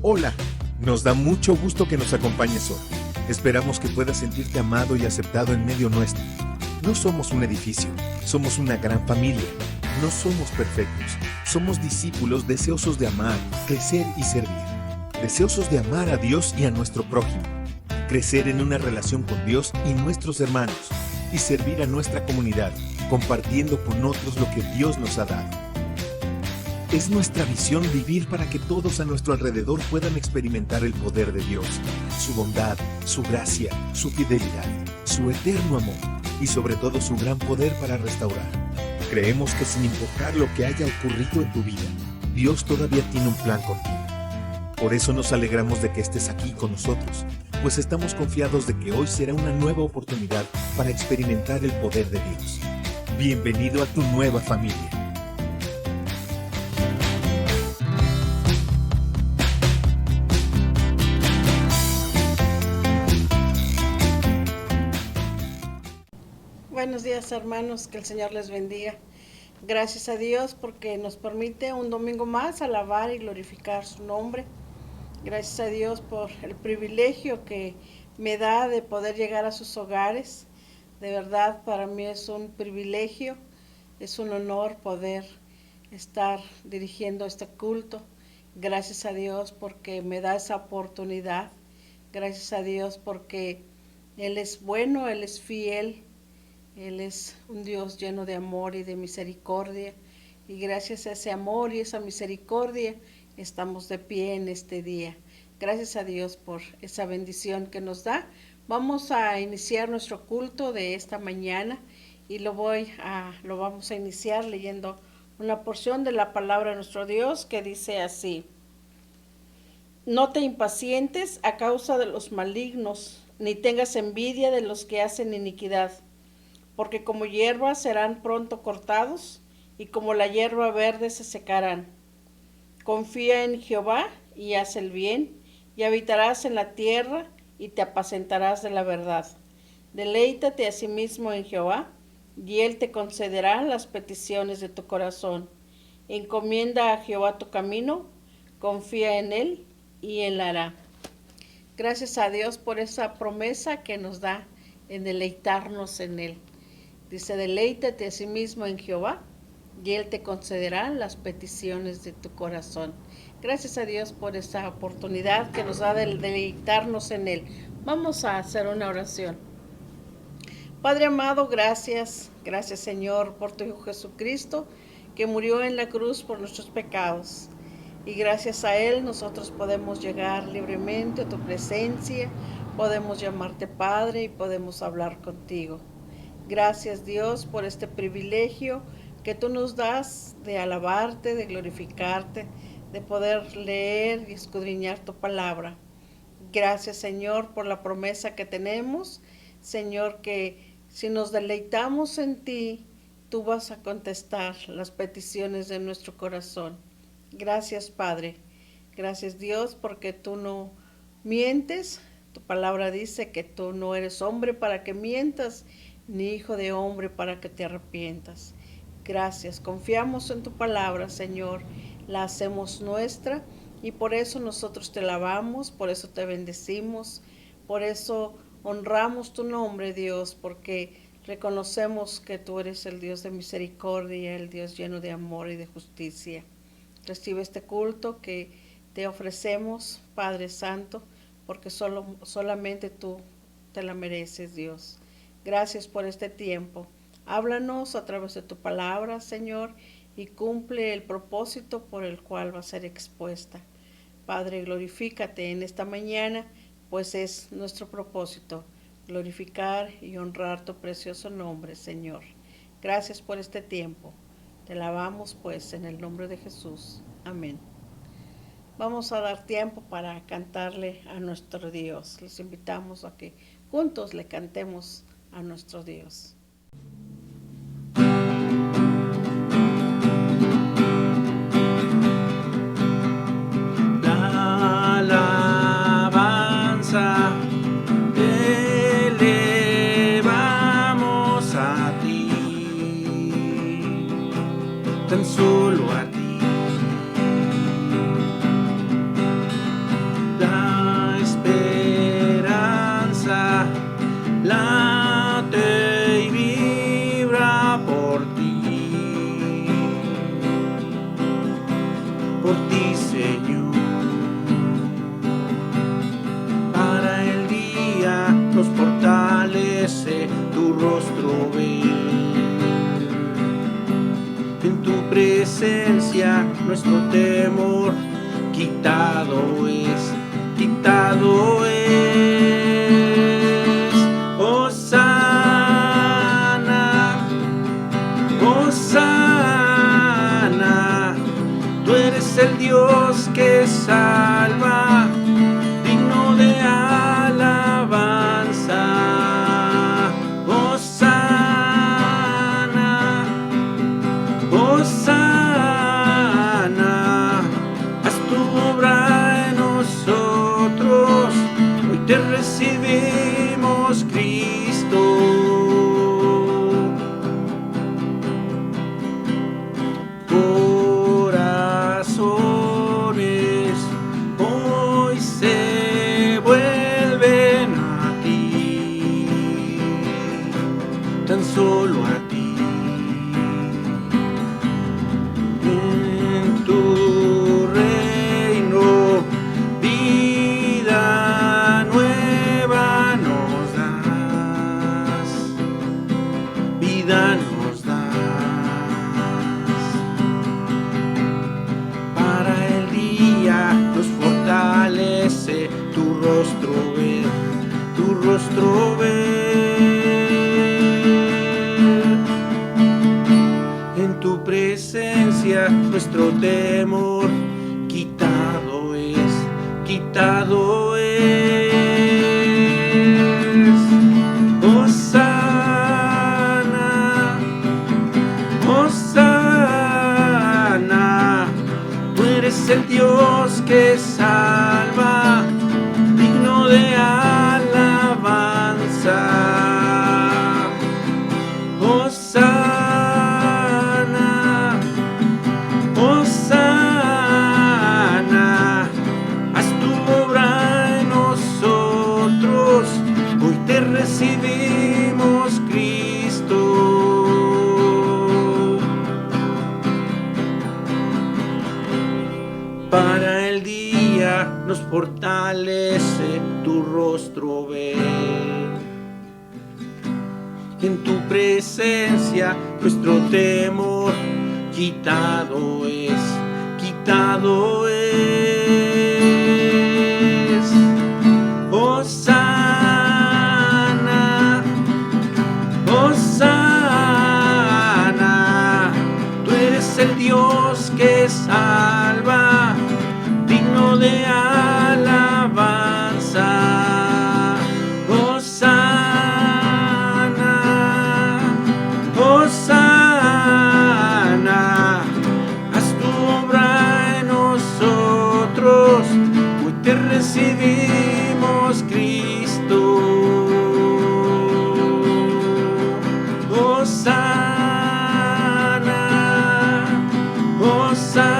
Hola, nos da mucho gusto que nos acompañes hoy. Esperamos que puedas sentirte amado y aceptado en medio nuestro. No somos un edificio, somos una gran familia. No somos perfectos, somos discípulos deseosos de amar, crecer y servir. Deseosos de amar a Dios y a nuestro prójimo. Crecer en una relación con Dios y nuestros hermanos. Y servir a nuestra comunidad, compartiendo con otros lo que Dios nos ha dado. Es nuestra visión vivir para que todos a nuestro alrededor puedan experimentar el poder de Dios, su bondad, su gracia, su fidelidad, su eterno amor y sobre todo su gran poder para restaurar. Creemos que sin importar lo que haya ocurrido en tu vida, Dios todavía tiene un plan contigo. Por eso nos alegramos de que estés aquí con nosotros, pues estamos confiados de que hoy será una nueva oportunidad para experimentar el poder de Dios. Bienvenido a tu nueva familia. Buenos días, hermanos, que el Señor les bendiga. Gracias a Dios porque nos permite un domingo más alabar y glorificar su nombre. Gracias a Dios por el privilegio que me da de poder llegar a sus hogares. De verdad, para mí es un privilegio, es un honor poder estar dirigiendo este culto. Gracias a Dios porque me da esa oportunidad. Gracias a Dios porque Él es bueno, Él es fiel. Él es un Dios lleno de amor y de misericordia, y gracias a ese amor y esa misericordia estamos de pie en este día. Gracias a Dios por esa bendición que nos da. Vamos a iniciar nuestro culto de esta mañana y lo vamos a iniciar leyendo una porción de la palabra de nuestro Dios que dice así: No te impacientes a causa de los malignos, ni tengas envidia de los que hacen iniquidad, porque como hierba serán pronto cortados, y como la hierba verde se secarán. Confía en Jehová y haz el bien, y habitarás en la tierra, y te apacentarás de la verdad. Deleítate asimismo en Jehová, y Él te concederá las peticiones de tu corazón. Encomienda a Jehová tu camino, confía en Él, y Él hará. Gracias a Dios por esa promesa que nos da en deleitarnos en Él. Dice: deleítate a sí mismo en Jehová, y Él te concederá las peticiones de tu corazón. Gracias a Dios por esta oportunidad que nos da de deleitarnos en Él. Vamos a hacer una oración. Padre amado, gracias Señor por tu Hijo Jesucristo, que murió en la cruz por nuestros pecados. Y gracias a Él nosotros podemos llegar libremente a tu presencia, podemos llamarte Padre y podemos hablar contigo. Gracias Dios por este privilegio que tú nos das de alabarte, de glorificarte, de poder leer y escudriñar tu palabra. Gracias Señor por la promesa que tenemos, Señor, que si nos deleitamos en ti, tú vas a contestar las peticiones de nuestro corazón. Gracias Padre, gracias Dios porque tú no mientes. Tu palabra dice que tú no eres hombre para que mientas, ni hijo de hombre para que te arrepientas. Gracias, confiamos en tu palabra, Señor, la hacemos nuestra y por eso nosotros te alabamos, por eso te bendecimos, por eso honramos tu nombre, Dios, porque reconocemos que tú eres el Dios de misericordia, el Dios lleno de amor y de justicia. Recibe este culto que te ofrecemos, Padre Santo, porque solamente tú te la mereces, Dios. Gracias por este tiempo. Háblanos a través de tu palabra, Señor, y cumple el propósito por el cual va a ser expuesta. Padre, glorifícate en esta mañana, pues es nuestro propósito, glorificar y honrar tu precioso nombre, Señor. Gracias por este tiempo. Te alabamos, pues, en el nombre de Jesús. Amén. Vamos a dar tiempo para cantarle a nuestro Dios. Les invitamos a que juntos le cantemos a nuestro Dios. La alabanza elevamos a ti, tan solo a ti. por ti, Señor. Para el día nos fortalece tu rostro ver. En tu presencia nuestro temor quitado es, quitado es. Hosana, Hosana, tú eres el Dios que salva, digno de alabanza. Hosana, Hosana, haz tu obra en nosotros, hoy te recibimos, Cristo. Corazones hoy se vuelven a ti, tan solo a ti. En tu reino vida nueva nos das, vida nos das. Para el día nos fortalece tu rostro ver, tu rostro ver. En tu presencia nuestro temor quitado es, quitado es. Hosana, Hosana, tú eres el Dios que salva, digno de alabanza. Hosana, Hosana, haz tu obra en nosotros, hoy te recibimos, Cristo. Para el día nos fortalece tu rostro ver. En tu presencia nuestro temor quitado es, quitado es. Hosana, Hosana, tú eres el Dios que salva, digno de alabanza. Hosana, Hosana, haz tu obra en nosotros, hoy te recibimos, Cristo. Hosana, Hosana,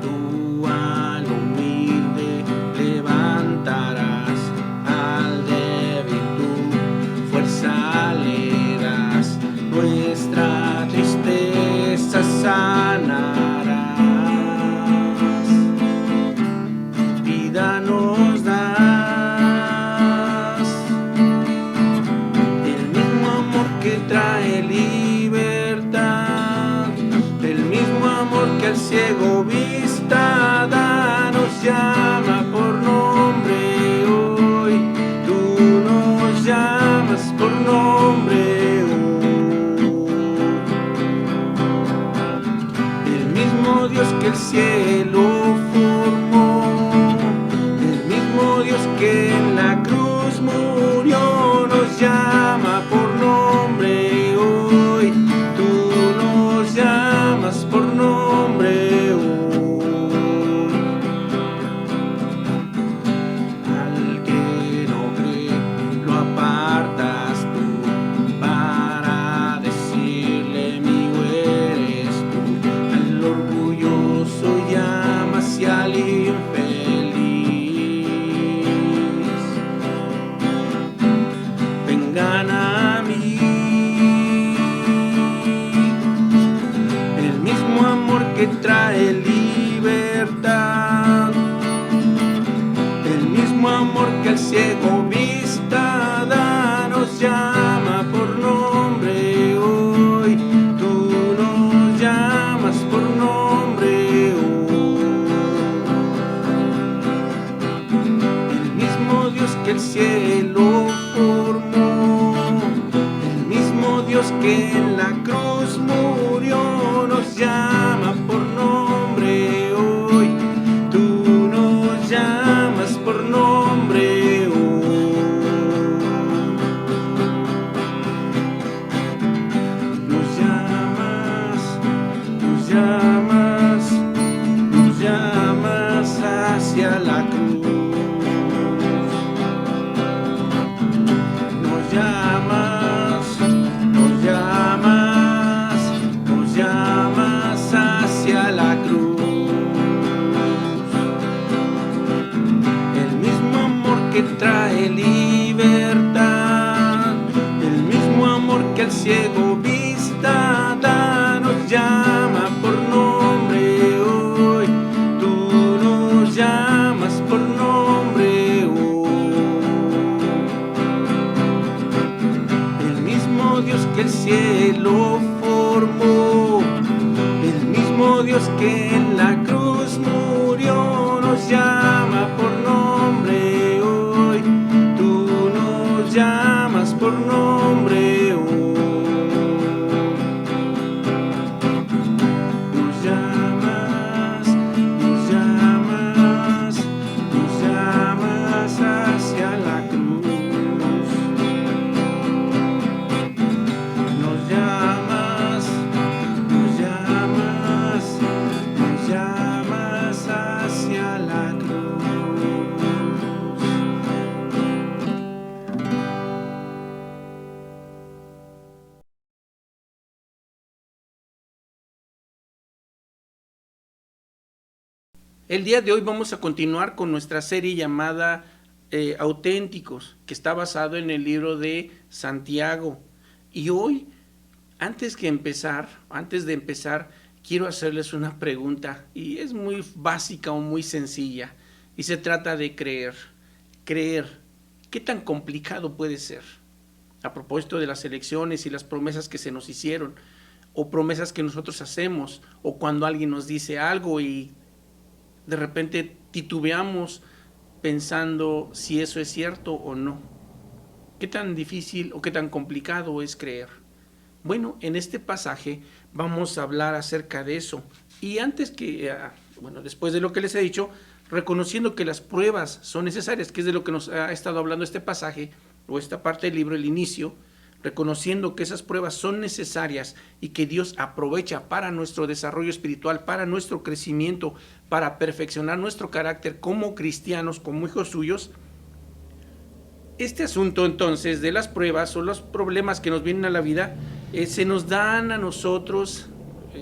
tú al humilde levantarás, al débil tu fuerza le das, nuestra tristeza sanarás, vida nos das, el mismo amor que trae libertad, el mismo amor que al ciego vista da, nos llama por nombre hoy, tú nos llamas por nombre hoy. El mismo Dios que el cielo formó, el mismo Dios que en la cruz murió, nos llama por nombre hoy, tú nos llamas por nombre hoy. Al que no cree lo apartas tú, para decirle: amigo eres que trae libertad. El mismo amor que el ciego vista da, nos llama por nombre hoy. Tú nos llamas por nombre hoy. El mismo Dios que el cielo formó, el mismo Dios que en la cruz murió, nos llama por nombre hoy. Tú nos llamas por nombre hoy. Nos llamas, nos llamas, nos llamas hacia la cruz. Nos llamas, nos llamas, nos llamas hacia la cruz. El mismo amor que trae libertad, el mismo amor que el ciego vista da, nos llama por nombre hoy. Tú nos llamas por nombre hoy. El mismo Dios que el cielo formó, el mismo Dios que en la cruz murió, nos llama por nombre hoy. Tú nos llamas por nombre hoy. Nos llamas, nos llamas, nos llamas hacia la cruz. Nos llamas, nos llamas, nos llamas hacia la cruz. El día de hoy vamos a continuar con nuestra serie llamada Auténticos, que está basado en el libro de Santiago. Y hoy, antes de empezar, quiero hacerles una pregunta, y es muy básica o muy sencilla, y se trata de creer. Creer, ¿qué tan complicado puede ser? A propósito de las elecciones y las promesas que se nos hicieron, o promesas que nosotros hacemos, o cuando alguien nos dice algo y de repente titubeamos pensando si eso es cierto o no. ¿Qué tan difícil o qué tan complicado es creer? Bueno, en este pasaje vamos a hablar acerca de eso. Y después de lo que les he dicho, reconociendo que las pruebas son necesarias, que es de lo que nos ha estado hablando este pasaje, o esta parte del libro, el inicio, reconociendo que esas pruebas son necesarias y que Dios aprovecha para nuestro desarrollo espiritual, para nuestro crecimiento, para perfeccionar nuestro carácter como cristianos, como hijos suyos. Este asunto entonces de las pruebas o los problemas que nos vienen a la vida, se nos dan a nosotros,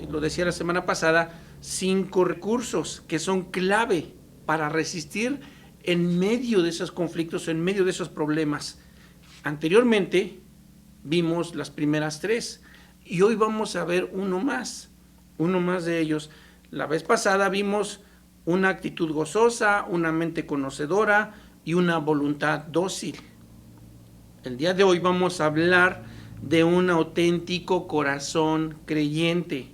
lo decía la semana pasada, 5 recursos que son clave para resistir en medio de esos conflictos, en medio de esos problemas. Anteriormente vimos las primeras 3 y hoy vamos a ver uno más de ellos. La vez pasada vimos una actitud gozosa, una mente conocedora y una voluntad dócil. El día de hoy vamos a hablar de un auténtico corazón creyente.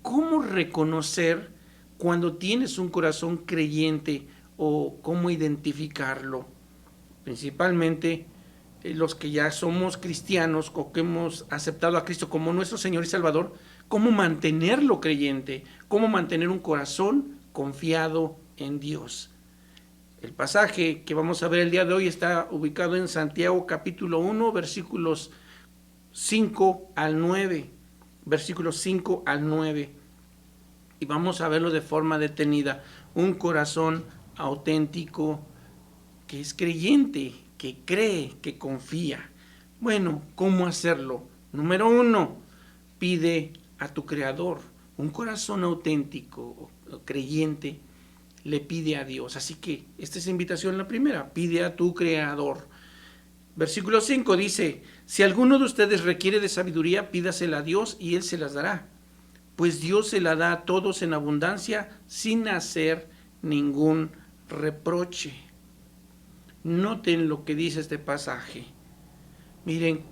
¿Cómo reconocer cuando tienes un corazón creyente o cómo identificarlo? Principalmente los que ya somos cristianos o que hemos aceptado a Cristo como nuestro Señor y Salvador, cómo mantenerlo creyente, cómo mantener un corazón confiado en Dios. El pasaje que vamos a ver el día de hoy está ubicado en Santiago capítulo 1, versículos 5 al 9, versículos 5 al 9, y vamos a verlo de forma detenida. Un corazón auténtico que es creyente, que cree, que confía. Bueno, ¿cómo hacerlo? Número 1, pide a tu Creador. Un corazón auténtico, creyente, le pide a Dios. Así que esta es invitación la primera, pide a tu Creador. Versículo 5 dice, si alguno de ustedes requiere de sabiduría, pídasela a Dios y Él se las dará. pues Dios se la da a todos en abundancia sin hacer ningún reproche. Noten lo que dice este pasaje. Miren,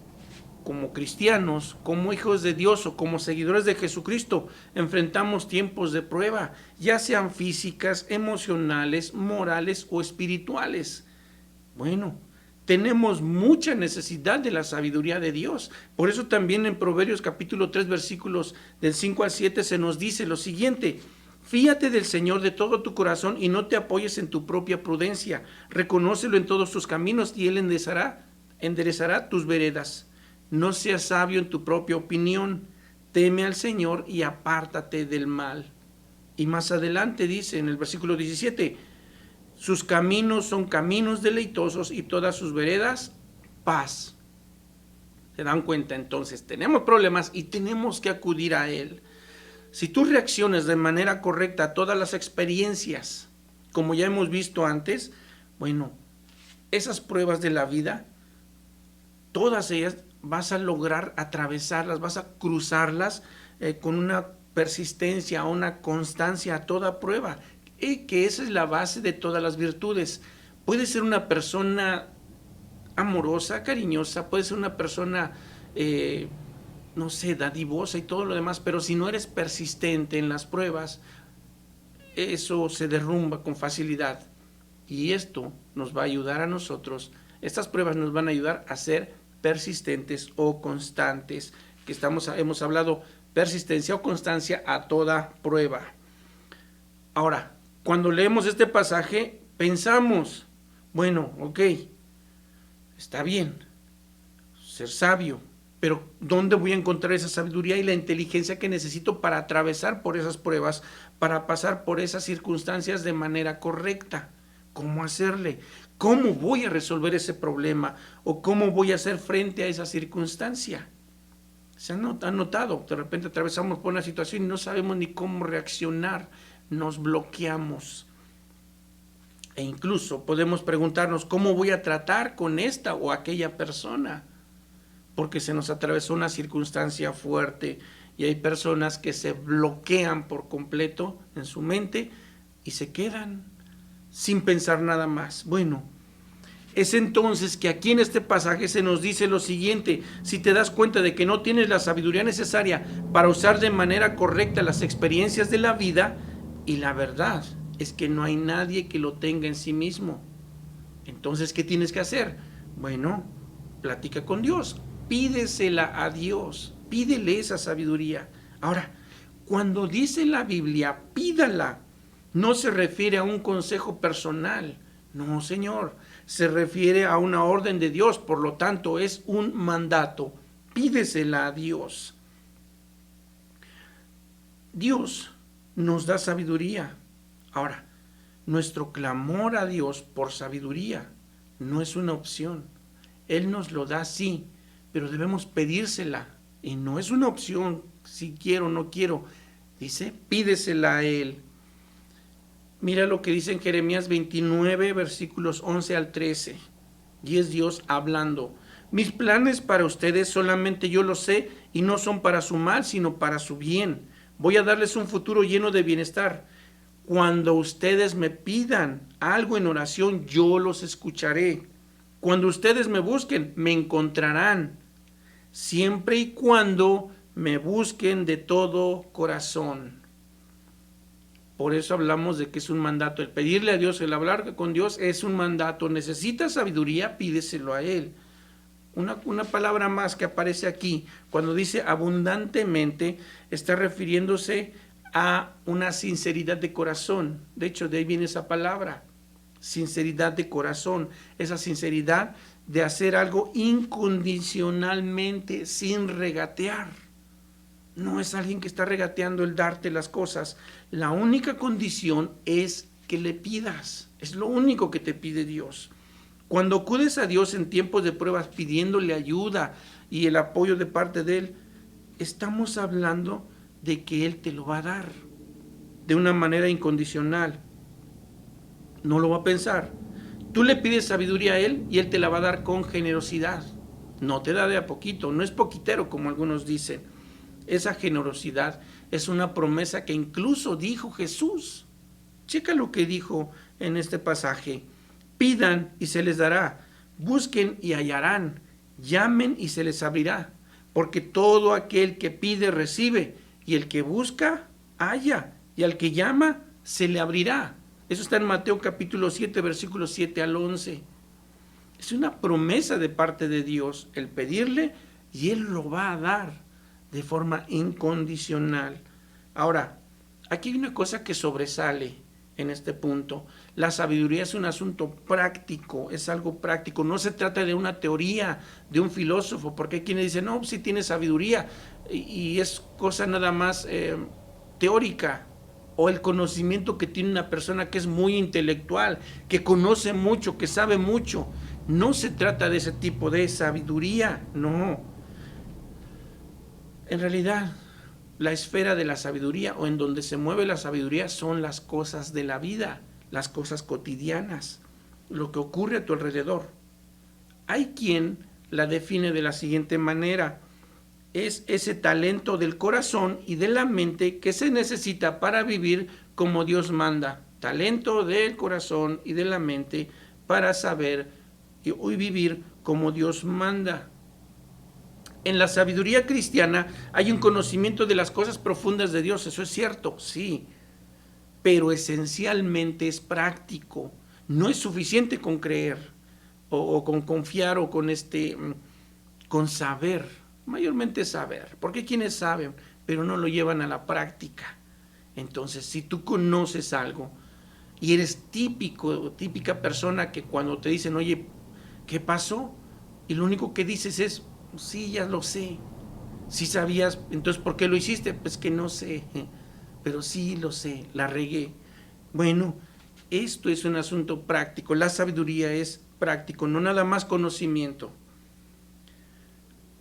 como cristianos, como hijos de Dios o como seguidores de Jesucristo, enfrentamos tiempos de prueba, ya sean físicas, emocionales, morales o espirituales. Bueno, tenemos mucha necesidad de la sabiduría de Dios. Por eso también en Proverbios capítulo 3, versículos del 5 al 7 se nos dice lo siguiente: fíate del Señor de todo tu corazón y no te apoyes en tu propia prudencia. Reconócelo en todos tus caminos y Él enderezará tus veredas. No seas sabio en tu propia opinión. Teme al Señor y apártate del mal. Y más adelante dice en el versículo 17: sus caminos son caminos deleitosos y todas sus veredas paz. ¿Se dan cuenta? Entonces tenemos problemas y tenemos que acudir a Él. Si tú reaccionas de manera correcta a todas las experiencias, como ya hemos visto antes, bueno, esas pruebas de la vida, todas ellas vas a lograr atravesarlas, vas a cruzarlas con una persistencia, una constancia a toda prueba, y que esa es la base de todas las virtudes. Puede ser una persona amorosa, cariñosa, puede ser una persona no sé, dadivosa y todo lo demás, pero si no eres persistente en las pruebas, eso se derrumba con facilidad. Y esto nos va a ayudar a nosotros, estas pruebas nos van a ayudar a ser persistentes o constantes, que hemos hablado persistencia o constancia a toda prueba. Ahora, cuando leemos este pasaje, pensamos, bueno, ok, está bien, ser sabio, pero ¿dónde voy a encontrar esa sabiduría y la inteligencia que necesito para atravesar por esas pruebas, para pasar por esas circunstancias de manera correcta? ¿Cómo hacerle? ¿Cómo voy a resolver ese problema? ¿O cómo voy a hacer frente a esa circunstancia? ¿Se han notado? De repente atravesamos por una situación y no sabemos ni cómo reaccionar, nos bloqueamos. E incluso podemos preguntarnos, ¿cómo voy a tratar con esta o aquella persona? Porque se nos atravesó una circunstancia fuerte y hay personas que se bloquean por completo en su mente y se quedan sin pensar nada más. Bueno, es entonces que aquí en este pasaje se nos dice lo siguiente: si te das cuenta de que no tienes la sabiduría necesaria para usar de manera correcta las experiencias de la vida, y la verdad es que no hay nadie que lo tenga en sí mismo, entonces, ¿qué tienes que hacer? Bueno, platica con Dios, pídesela a Dios, pídele esa sabiduría. Ahora, cuando dice la Biblia, pídala, no se refiere a un consejo personal, no, Señor, se refiere a una orden de Dios, por lo tanto es un mandato, pídesela a Dios. Dios nos da sabiduría. Ahora, nuestro clamor a Dios por sabiduría no es una opción, Él nos lo da sí, pero debemos pedírsela, y no es una opción, si quiero o no quiero, dice, pídesela a Él. Mira lo que dice en Jeremías 29, versículos 11 al 13, y es Dios hablando. Mis planes para ustedes solamente yo los sé, y no son para su mal, sino para su bien. Voy a darles un futuro lleno de bienestar. Cuando ustedes me pidan algo en oración, yo los escucharé. Cuando ustedes me busquen, me encontrarán, siempre y cuando me busquen de todo corazón. Por eso hablamos de que es un mandato. El pedirle a Dios, el hablar con Dios es un mandato. ¿Necesitas sabiduría? Pídeselo a Él. Una palabra más que aparece aquí, cuando dice abundantemente, está refiriéndose a una sinceridad de corazón. De hecho, de ahí viene esa palabra, sinceridad de corazón, esa sinceridad de hacer algo incondicionalmente, sin regatear. No es alguien que está regateando el darte las cosas. La única condición es que le pidas. Es lo único que te pide Dios. Cuando acudes a Dios en tiempos de pruebas pidiéndole ayuda y el apoyo de parte de Él, estamos hablando de que Él te lo va a dar de una manera incondicional. No lo va a pensar. Tú le pides sabiduría a Él y Él te la va a dar con generosidad. No te da de a poquito, no es poquitero como algunos dicen. Esa generosidad es una promesa que incluso dijo Jesús. Checa lo que dijo en este pasaje. Pidan y se les dará, busquen y hallarán, llamen y se les abrirá, porque todo aquel que pide recibe, y el que busca halla, y al que llama se le abrirá. Eso está en Mateo capítulo 7, versículos 7 al 11. Es una promesa de parte de Dios el pedirle y Él lo va a dar de forma incondicional. Ahora, aquí hay una cosa que sobresale en este punto. La sabiduría es un asunto práctico, es algo práctico. No se trata de una teoría de un filósofo, porque hay quienes dicen, no, sí tiene sabiduría y es cosa nada más teórica, o el conocimiento que tiene una persona que es muy intelectual, que conoce mucho, que sabe mucho. No se trata de ese tipo de sabiduría, no. En realidad, la esfera de la sabiduría, o en donde se mueve la sabiduría, son las cosas de la vida, las cosas cotidianas, lo que ocurre a tu alrededor. Hay quien la define de la siguiente manera: es ese talento del corazón y de la mente que se necesita para vivir como Dios manda. Talento del corazón y de la mente para saber y vivir como Dios manda. En la sabiduría cristiana hay un conocimiento de las cosas profundas de Dios, eso es cierto, sí, pero esencialmente es práctico. No es suficiente con creer o con confiar o con saber. Mayormente saber, porque hay quienes saben, pero no lo llevan a la práctica. Entonces, si tú conoces algo y eres típica persona que cuando te dicen, oye, ¿qué pasó? Y lo único que dices es, sí, ya lo sé. Si sabías, entonces, ¿por qué lo hiciste? Pues que no sé, pero sí lo sé, la regué. Bueno, esto es un asunto práctico. La sabiduría es práctico, no nada más conocimiento.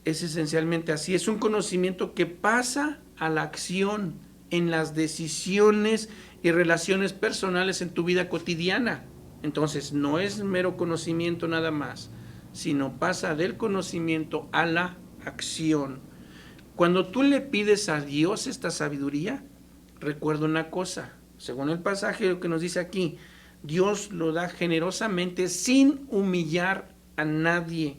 Es esencialmente así, es un conocimiento que pasa a la acción en las decisiones y relaciones personales en tu vida cotidiana. Entonces, no es mero conocimiento nada más, sino pasa del conocimiento a la acción. Cuando tú le pides a Dios esta sabiduría, recuerda una cosa, según el pasaje que nos dice aquí, Dios lo da generosamente sin humillar a nadie.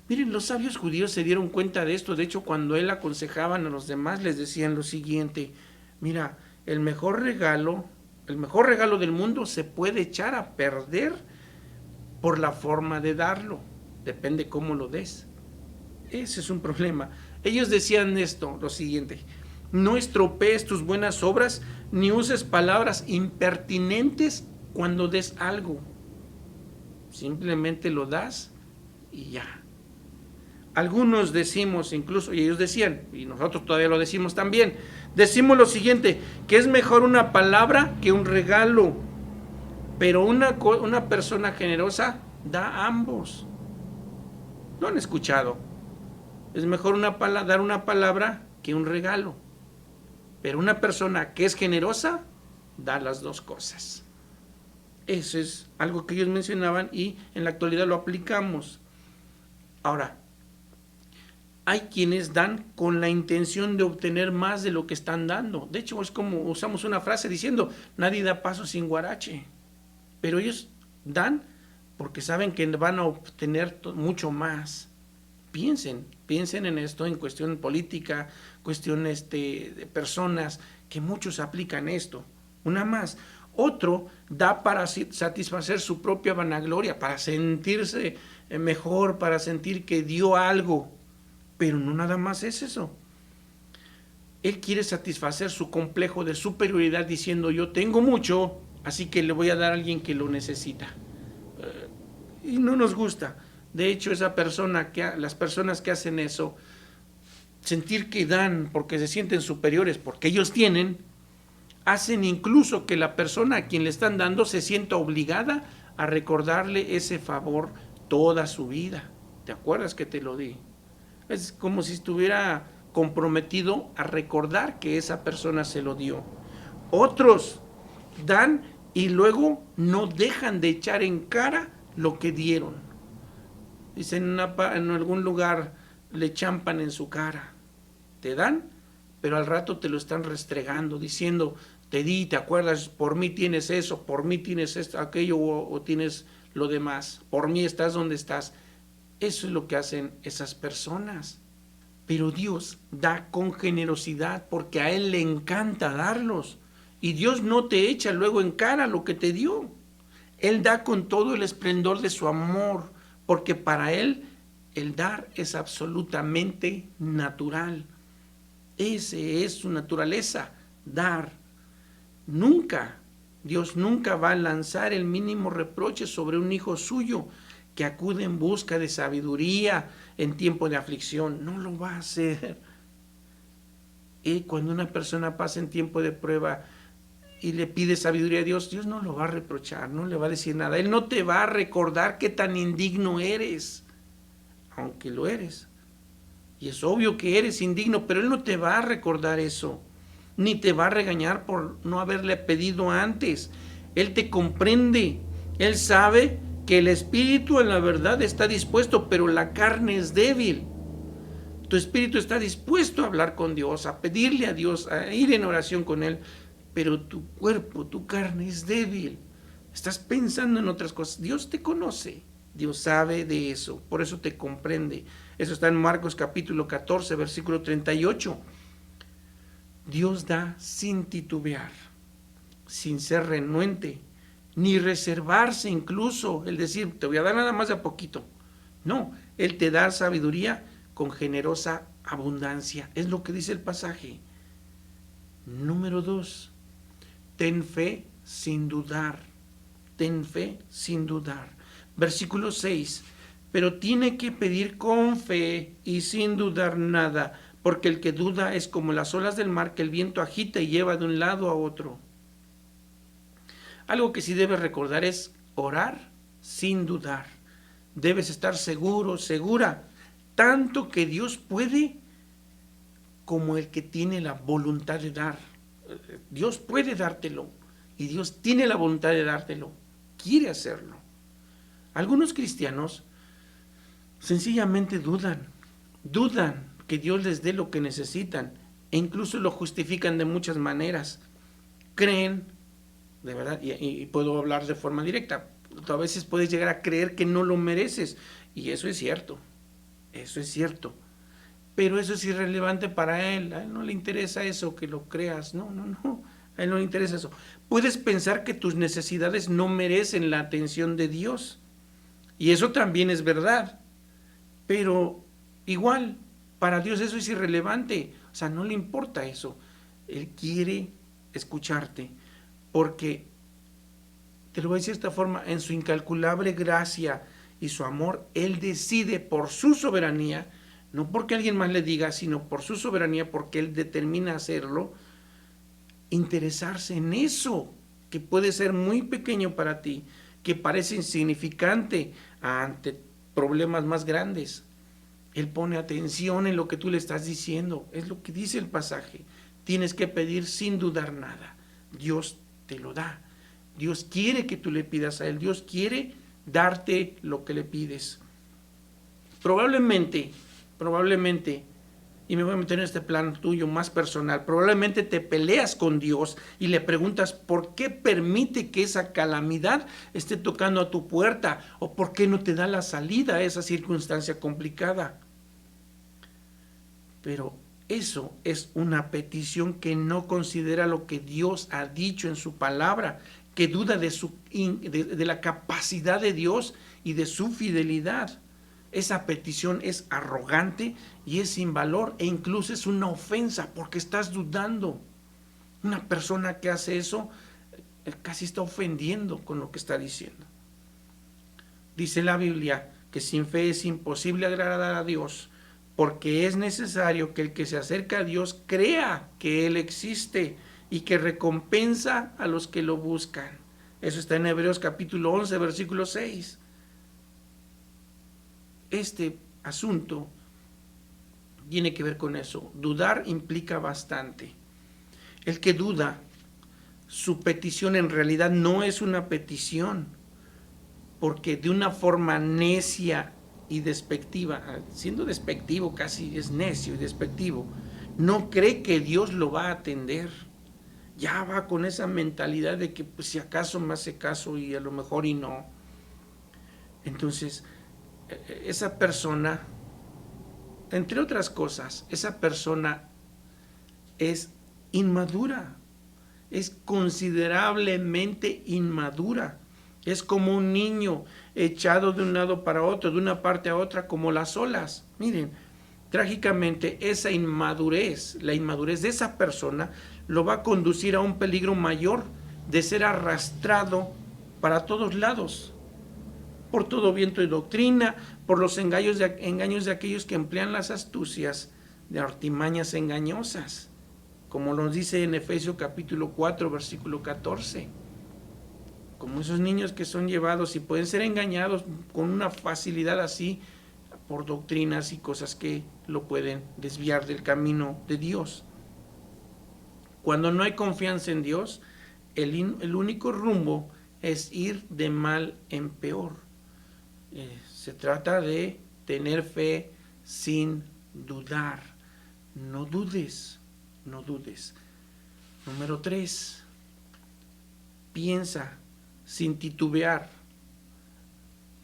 Miren, los sabios judíos se dieron cuenta de esto. De hecho, cuando él aconsejaban a los demás, les decían lo siguiente: mira, el mejor regalo del mundo se puede echar a perder por la forma de darlo. Depende cómo lo des. Ese es un problema. Ellos decían esto, lo siguiente: no estropees tus buenas obras, ni uses palabras impertinentes cuando des algo. Simplemente lo das y ya. Algunos decimos incluso, y ellos decían, y nosotros todavía lo decimos también, decimos lo siguiente, que es mejor una palabra que un regalo, pero una persona generosa da ambos. ¿Lo han escuchado? Es mejor dar una palabra que un regalo, pero una persona que es generosa da las dos cosas. Eso es algo que ellos mencionaban y en la actualidad lo aplicamos. Ahora, hay quienes dan con la intención de obtener más de lo que están dando. De hecho, es como usamos una frase diciendo, nadie da paso sin guarache. Pero ellos dan porque saben que van a obtener mucho más. Piensen en esto, en cuestión política, cuestión de personas, que muchos aplican esto. Una más. Otro da para satisfacer su propia vanagloria, para sentirse mejor, para sentir que dio algo. Pero no nada más es eso. Él quiere satisfacer su complejo de superioridad diciendo, yo tengo mucho, así que le voy a dar a alguien que lo necesita. Y no nos gusta. De hecho, las personas que hacen eso, sentir que dan porque se sienten superiores, porque ellos tienen, hacen incluso que la persona a quien le están dando se sienta obligada a recordarle ese favor toda su vida. ¿Te acuerdas que te lo di? Es como si estuviera comprometido a recordar que esa persona se lo dio. Otros dan y luego no dejan de echar en cara lo que dieron. Dicen en algún lugar le champan en su cara. Te dan, pero al rato te lo están restregando, diciendo, te di, ¿te acuerdas? Por mí tienes eso, por mí tienes esto, aquello, o tienes lo demás, por mí estás donde estás. Eso es lo que hacen esas personas. Pero Dios da con generosidad porque a Él le encanta darlos. Y Dios no te echa luego en cara lo que te dio. Él da con todo el esplendor de su amor, porque para Él el dar es absolutamente natural. Ese es su naturaleza, dar. Dios nunca va a lanzar el mínimo reproche sobre un hijo suyo que acude en busca de sabiduría en tiempo de aflicción. No lo va a hacer. Y cuando una persona pasa en tiempo de prueba y le pide sabiduría a Dios, Dios no lo va a reprochar, no le va a decir nada. Él no te va a recordar qué tan indigno eres, aunque lo eres. Y es obvio que eres indigno, pero Él no te va a recordar eso, ni te va a regañar por no haberle pedido antes. Él te comprende, Él sabe que el espíritu en la verdad está dispuesto, pero la carne es débil. Tu espíritu está dispuesto a hablar con Dios, a pedirle a Dios, a ir en oración con Él, pero tu cuerpo, tu carne es débil. Estás pensando en otras cosas. Dios te conoce, Dios sabe de eso, por eso te comprende. Eso está en Marcos capítulo 14, versículo 38. Dios da sin titubear, sin ser renuente, ni reservarse incluso, el decir, te voy a dar nada más de a poquito. No, Él te da sabiduría con generosa abundancia. Es lo que dice el pasaje. Número 2, ten fe sin dudar. Ten fe sin dudar. Versículo 6, pero tiene que pedir con fe y sin dudar nada, porque el que duda es como las olas del mar que el viento agita y lleva de un lado a otro. Algo que sí debes recordar es orar sin dudar. Debes estar seguro, segura, tanto que Dios puede como el que tiene la voluntad de dar. Dios puede dártelo y Dios tiene la voluntad de dártelo, quiere hacerlo. Algunos cristianos sencillamente dudan que Dios les dé lo que necesitan e incluso lo justifican de muchas maneras. Creen, de verdad, y puedo hablar de forma directa, tú a veces puedes llegar a creer que no lo mereces, y eso es cierto, pero eso es irrelevante para Él. A Él no le interesa eso, que lo creas, no, a Él no le interesa eso. Puedes pensar que tus necesidades no merecen la atención de Dios, y eso también es verdad, pero igual, para Dios eso es irrelevante, o sea, no le importa eso. Él quiere escucharte, porque, te lo voy a decir de esta forma, en su incalculable gracia y su amor, Él decide por su soberanía, no porque alguien más le diga, sino por su soberanía, porque Él determina hacerlo, interesarse en eso, que puede ser muy pequeño para ti, que parece insignificante ante problemas más grandes. Él pone atención en lo que tú le estás diciendo, es lo que dice el pasaje. Tienes que pedir sin dudar nada. Dios te lo da. Dios quiere que tú le pidas a Él. Dios quiere darte lo que le pides. Probablemente, y me voy a meter en este plan tuyo más personal, probablemente te peleas con Dios y le preguntas por qué permite que esa calamidad esté tocando a tu puerta, o por qué no te da la salida a esa circunstancia complicada. Pero eso es una petición que no considera lo que Dios ha dicho en su palabra, que duda de la capacidad de Dios y de su fidelidad. Esa petición es arrogante y es sin valor, e incluso es una ofensa porque estás dudando. Una persona que hace eso casi está ofendiendo con lo que está diciendo. Dice la Biblia que sin fe es imposible agradar a Dios, porque es necesario que el que se acerca a Dios crea que Él existe y que recompensa a los que lo buscan. Eso está en Hebreos capítulo 11, versículo 6. Este asunto tiene que ver con eso. Dudar implica bastante. El que duda, su petición en realidad no es una petición, porque de una forma necia y despectiva, siendo despectivo casi es necio y despectivo, no cree que Dios lo va a atender. Ya va con esa mentalidad de que pues, si acaso me hace caso y a lo mejor y no. Entonces, esa persona, entre otras cosas, esa persona es inmadura, es considerablemente inmadura. Es como un niño echado de un lado para otro, de una parte a otra, como las olas. Miren, trágicamente esa inmadurez, la inmadurez de esa persona, lo va a conducir a un peligro mayor de ser arrastrado para todos lados, por todo viento de doctrina, por los engaños de aquellos que emplean las astucias de artimañas engañosas, como nos dice en Efesios capítulo 4, versículo 14. Como esos niños que son llevados y pueden ser engañados con una facilidad así por doctrinas y cosas que lo pueden desviar del camino de Dios. Cuando no hay confianza en Dios, el único rumbo es ir de mal en peor. Se trata de tener fe sin dudar. No dudes, no dudes. Número 3, piensa sin titubear.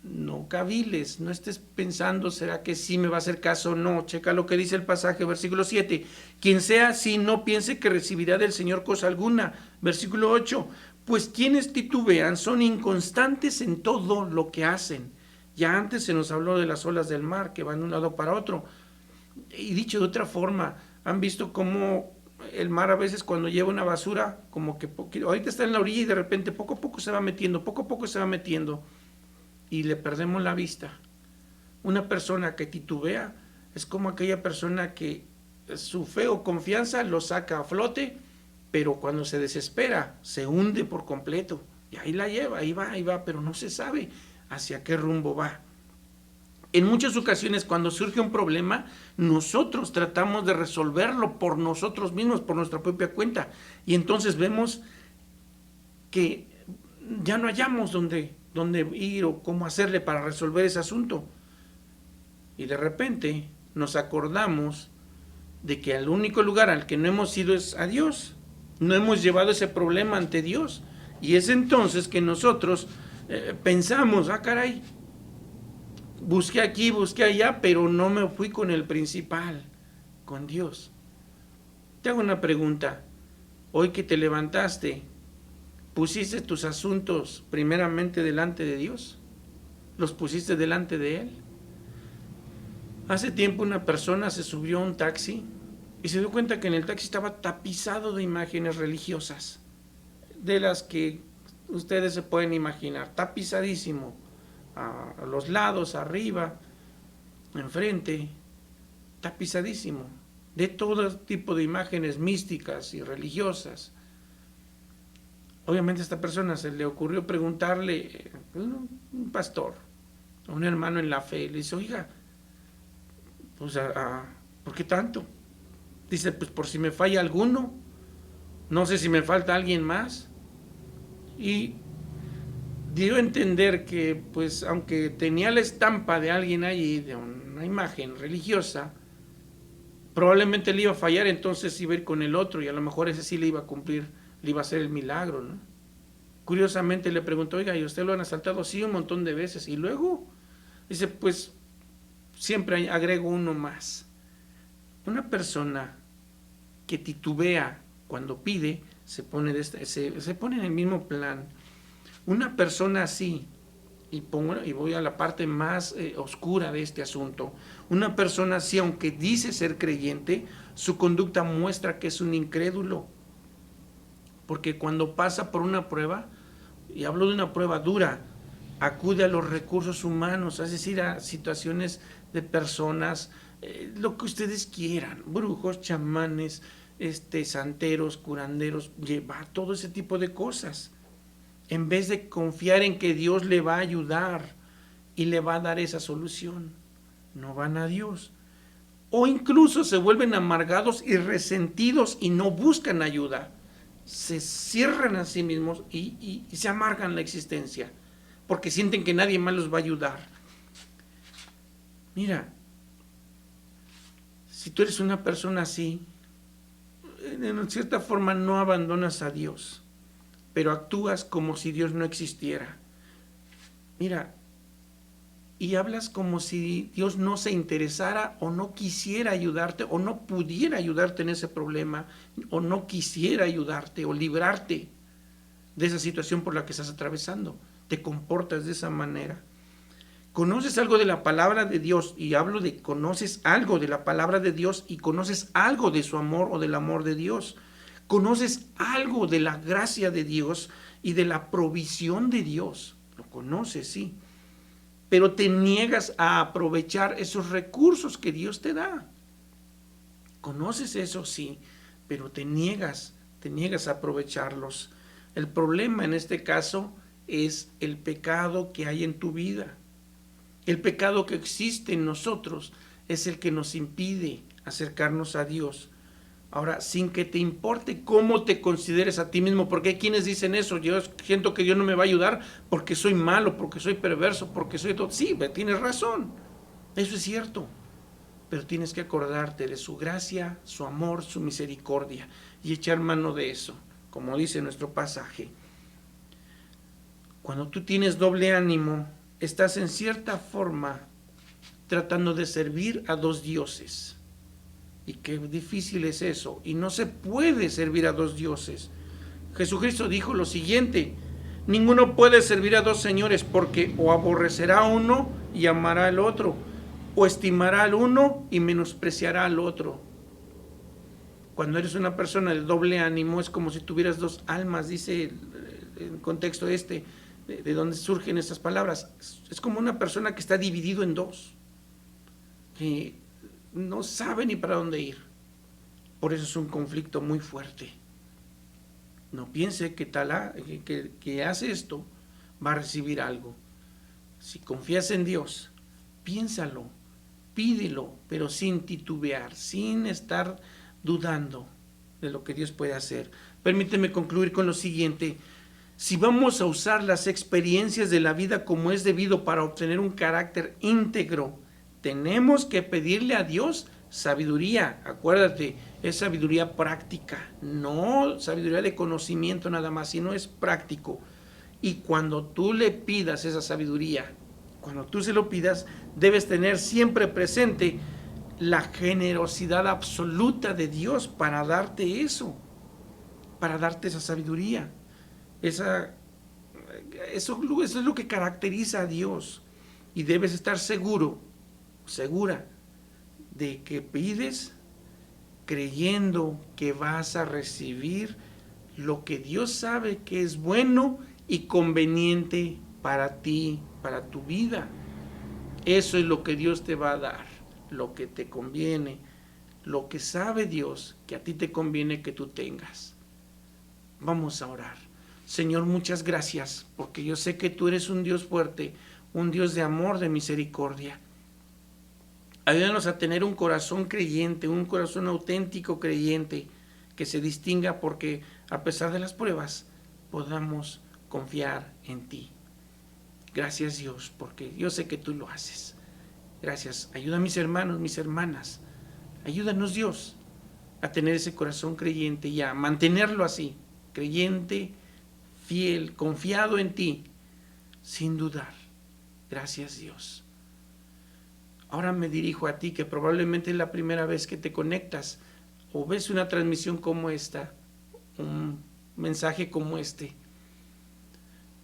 No caviles, no estés pensando, ¿será que sí me va a hacer caso o no? Checa lo que dice el pasaje, versículo 7. Quien sea así, no piense que recibirá del Señor cosa alguna. Versículo 8. Pues quienes titubean son inconstantes en todo lo que hacen. Ya antes se nos habló de las olas del mar que van de un lado para otro. Y dicho de otra forma, han visto cómo el mar a veces cuando lleva una basura, como que ahorita está en la orilla y de repente poco a poco se va metiendo, poco a poco se va metiendo y le perdemos la vista. Una persona que titubea es como aquella persona que su fe o confianza lo saca a flote, pero cuando se desespera se hunde por completo y ahí la lleva, ahí va, pero no se sabe hacia qué rumbo va. En muchas ocasiones cuando surge un problema, nosotros tratamos de resolverlo por nosotros mismos, por nuestra propia cuenta, y entonces vemos que ya no hallamos dónde ir o cómo hacerle para resolver ese asunto. Y de repente nos acordamos de que el único lugar al que no hemos ido es a Dios. No hemos llevado ese problema ante Dios. Y es entonces que nosotros pensamos, caray, busqué aquí, busqué allá, pero no me fui con el principal, con Dios. Te hago una pregunta. Hoy que te levantaste, ¿pusiste tus asuntos primeramente delante de Dios? ¿Los pusiste delante de Él? Hace tiempo una persona se subió a un taxi y se dio cuenta que en el taxi estaba tapizado de imágenes religiosas, de las que ustedes se pueden imaginar, tapizadísimo. A los lados, arriba, enfrente, tapizadísimo, de todo tipo de imágenes místicas y religiosas. Obviamente a esta persona se le ocurrió preguntarle, un pastor, a un hermano en la fe, le dice, oiga, pues, ¿por qué tanto? Dice, pues por si me falla alguno, no sé si me falta alguien más. Y dio a entender que, pues, aunque tenía la estampa de alguien allí, de una imagen religiosa, probablemente le iba a fallar, entonces iba a ir con el otro y a lo mejor ese sí le iba a cumplir, le iba a hacer el milagro, ¿no? Curiosamente le preguntó, oiga, ¿y usted lo han asaltado? Sí, un montón de veces. Y luego dice, pues, siempre agrego uno más. Una persona que titubea cuando pide, se pone en el mismo plan. Una persona así, y voy a la parte más oscura de este asunto, una persona así, aunque dice ser creyente, su conducta muestra que es un incrédulo, porque cuando pasa por una prueba, y hablo de una prueba dura, acude a los recursos humanos, es decir, a situaciones de personas, lo que ustedes quieran, brujos, chamanes, santeros, curanderos, llevar todo ese tipo de cosas, en vez de confiar en que Dios le va a ayudar y le va a dar esa solución. No van a Dios. O incluso se vuelven amargados y resentidos y no buscan ayuda. Se cierran a sí mismos y se amargan la existencia, porque sienten que nadie más los va a ayudar. Mira, si tú eres una persona así, en cierta forma no abandonas a Dios, pero actúas como si Dios no existiera. Mira, y hablas como si Dios no se interesara o no quisiera ayudarte o no pudiera ayudarte en ese problema o no quisiera ayudarte o librarte de esa situación por la que estás atravesando. Te comportas de esa manera. Conoces algo de la palabra de Dios, y hablo de conoces algo de la palabra de Dios y conoces algo de su amor o del amor de Dios. Conoces algo de la gracia de Dios y de la provisión de Dios. Lo conoces, sí. Pero te niegas a aprovechar esos recursos que Dios te da. Conoces eso, sí, pero te niegas a aprovecharlos. El problema en este caso es el pecado que hay en tu vida. El pecado que existe en nosotros es el que nos impide acercarnos a Dios. Ahora, sin que te importe cómo te consideres a ti mismo, porque hay quienes dicen eso: yo siento que Dios no me va a ayudar porque soy malo, porque soy perverso, porque soy todo. Sí, tienes razón, eso es cierto, pero tienes que acordarte de su gracia, su amor, su misericordia y echar mano de eso, como dice nuestro pasaje. Cuando tú tienes doble ánimo, estás en cierta forma tratando de servir a dos dioses. Y qué difícil es eso. Y no se puede servir a dos dioses. Jesucristo dijo lo siguiente: ninguno puede servir a dos señores, porque o aborrecerá a uno y amará al otro, o estimará al uno y menospreciará al otro. Cuando eres una persona de doble ánimo, es como si tuvieras dos almas, dice el contexto de donde surgen estas palabras. Es como una persona que está dividido en dos, que no sabe ni para dónde ir. Por eso es un conflicto muy fuerte. No piense que hace esto va a recibir algo. Si confías en Dios, piénsalo, pídelo, pero sin titubear, sin estar dudando de lo que Dios puede hacer. Permíteme concluir con lo siguiente: si vamos a usar las experiencias de la vida como es debido para obtener un carácter íntegro, tenemos que pedirle a Dios sabiduría. Acuérdate, es sabiduría práctica, no sabiduría de conocimiento nada más, sino es práctico. Y cuando tú le pidas esa sabiduría, cuando tú se lo pidas, debes tener siempre presente la generosidad absoluta de Dios para darte eso, para darte esa sabiduría. Eso es lo que caracteriza a Dios. Y debes estar segura de que pides creyendo que vas a recibir lo que Dios sabe que es bueno y conveniente para ti, para tu vida. Eso es lo que Dios te va a dar, lo que te conviene, lo que sabe Dios que a ti te conviene que tú tengas. Vamos a orar. Señor, muchas gracias, porque yo sé que tú eres un Dios fuerte, un Dios de amor, de misericordia. Ayúdanos a tener un corazón creyente, un corazón auténtico creyente, que se distinga, porque a pesar de las pruebas podamos confiar en ti. Gracias, Dios, porque yo sé que tú lo haces. Gracias. Ayuda a mis hermanos, mis hermanas. Ayúdanos, Dios, a tener ese corazón creyente y a mantenerlo así, creyente, fiel, confiado en ti, sin dudar. Gracias, Dios. Ahora me dirijo a ti, que probablemente es la primera vez que te conectas o ves una transmisión como esta, un mensaje como este.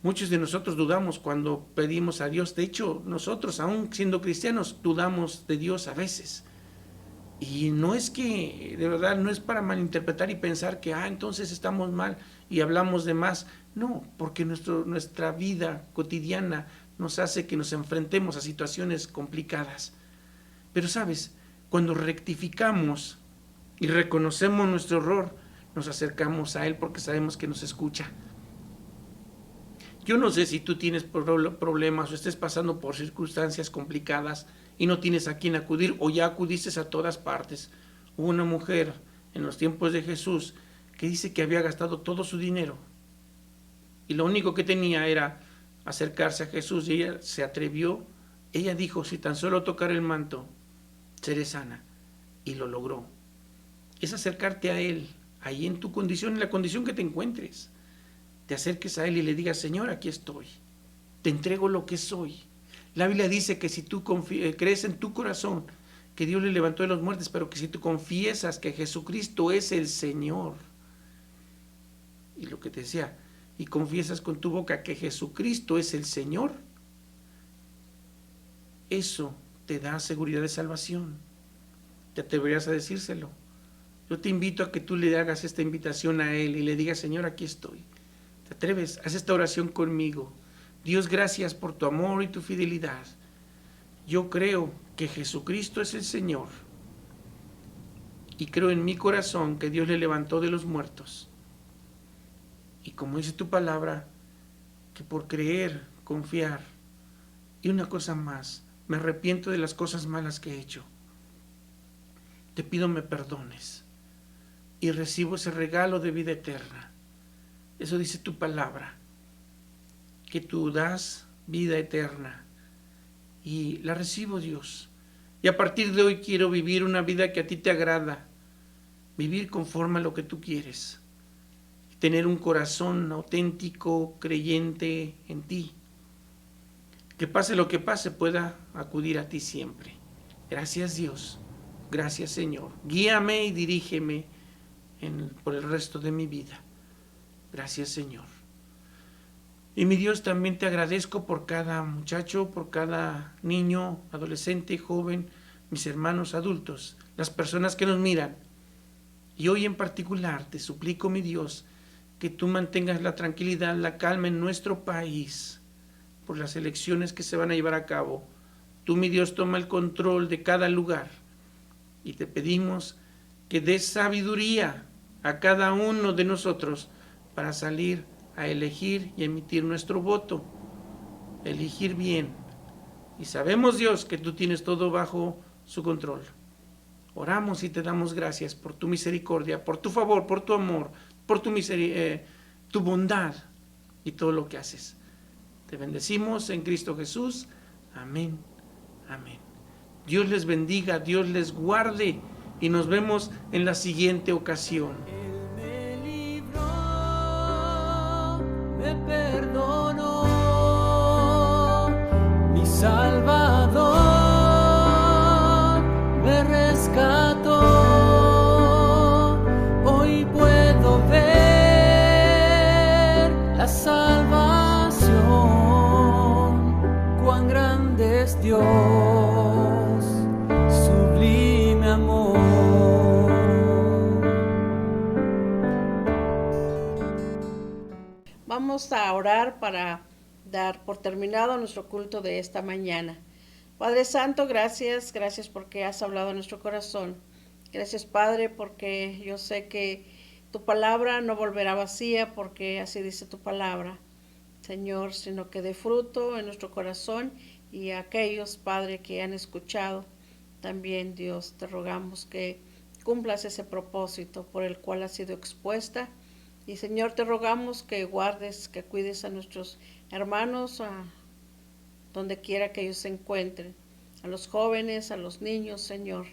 Muchos de nosotros dudamos cuando pedimos a Dios. De hecho, nosotros, aún siendo cristianos, dudamos de Dios a veces. Y no es que, de verdad, no es para malinterpretar y pensar que, entonces estamos mal y hablamos de más. No, porque nuestra vida cotidiana nos hace que nos enfrentemos a situaciones complicadas. Pero, ¿sabes? Cuando rectificamos y reconocemos nuestro error, nos acercamos a Él porque sabemos que nos escucha. Yo no sé si tú tienes problemas o estés pasando por circunstancias complicadas y no tienes a quién acudir, o ya acudiste a todas partes. Hubo una mujer en los tiempos de Jesús que dice que había gastado todo su dinero y lo único que tenía era acercarse a Jesús, y ella se atrevió. Ella dijo: si tan solo tocar el manto, seré sana, y lo logró. Es acercarte a Él ahí en tu condición, en la condición que te encuentres, te acerques a Él y le digas: Señor, aquí estoy, te entrego lo que soy. La Biblia dice que si tú crees en tu corazón que Dios le levantó de los muertos, pero que si tú confiesas que Jesucristo es el Señor, y lo que te decía, y confiesas con tu boca que Jesucristo es el Señor, eso te da seguridad de salvación. Te atreverías a decírselo. Yo te invito a que tú le hagas esta invitación a Él y le digas: Señor, aquí estoy. ¿Te atreves? Haz esta oración conmigo. Dios, gracias por tu amor y tu fidelidad. Yo creo que Jesucristo es el Señor y creo en mi corazón que Dios le levantó de los muertos. Y como dice tu palabra, que por creer, confiar, y una cosa más, me arrepiento de las cosas malas que he hecho. Te pido me perdones y recibo ese regalo de vida eterna. Eso dice tu palabra, que tú das vida eterna y la recibo, Dios. Y a partir de hoy quiero vivir una vida que a ti te agrada, vivir conforme a lo que tú quieres, tener un corazón auténtico, creyente en ti. Que pase lo que pase, pueda acudir a ti siempre. Gracias, Dios. Gracias, Señor. Guíame y dirígeme por el resto de mi vida. Gracias, Señor. Y mi Dios, también te agradezco por cada muchacho, por cada niño, adolescente, joven, mis hermanos adultos, las personas que nos miran. Y hoy en particular te suplico, mi Dios, que tú mantengas la tranquilidad, la calma en nuestro país por las elecciones que se van a llevar a cabo. Tú, mi Dios, toma el control de cada lugar y te pedimos que des sabiduría a cada uno de nosotros para salir a elegir y emitir nuestro voto, elegir bien. Y sabemos, Dios, que tú tienes todo bajo su control. Oramos y te damos gracias por tu misericordia, por tu favor, por tu amor, por tu bondad y todo lo que haces. Te bendecimos en Cristo Jesús. Amén. Amén. Dios les bendiga, Dios les guarde y nos vemos en la siguiente ocasión. Él me libró, me perdonó, mi Salvador me rescató. Hoy puedo ver la salvación, cuán grande es Dios, sublime amor. Vamos a orar para dar por terminado nuestro culto de esta mañana. Padre Santo, gracias porque has hablado a nuestro corazón. Gracias, Padre, porque yo sé que tu palabra no volverá vacía, porque así dice tu palabra, Señor, sino que dé fruto en nuestro corazón y a aquellos, Padre, que han escuchado. También, Dios, te rogamos que cumplas ese propósito por el cual ha sido expuesta. Y, Señor, te rogamos que guardes, que cuides a nuestros hermanos, a donde quiera que ellos se encuentren, a los jóvenes, a los niños, Señor.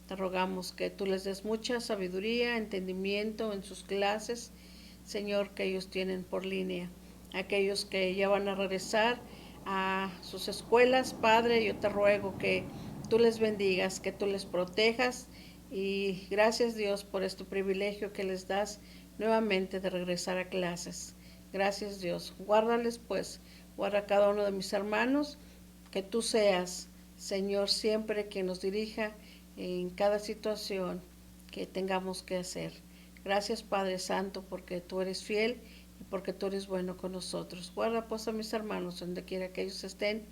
Te rogamos que tú les des mucha sabiduría, entendimiento en sus clases, Señor, que ellos tienen por línea. Aquellos que ya van a regresar a sus escuelas, Padre, yo te ruego que tú les bendigas, que tú les protejas. Y gracias, Dios, por este privilegio que les das nuevamente de regresar a clases. Gracias, Dios. Guárdales, pues, guarda a cada uno de mis hermanos, que tú seas, Señor, siempre quien nos dirija en cada situación que tengamos que hacer. Gracias, Padre Santo, porque tú eres fiel y porque tú eres bueno con nosotros. Guarda, pues, a mis hermanos donde quiera que ellos estén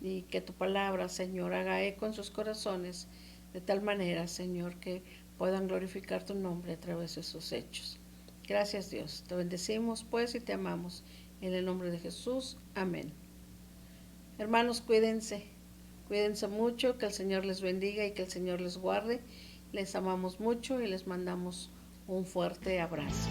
y que tu palabra, Señor, haga eco en sus corazones de tal manera, Señor, que puedan glorificar tu nombre a través de sus hechos. Gracias, Dios. Te bendecimos, pues, y te amamos. En el nombre de Jesús. Amén. Hermanos, cuídense mucho, que el Señor les bendiga y que el Señor les guarde. Les amamos mucho y les mandamos un fuerte abrazo.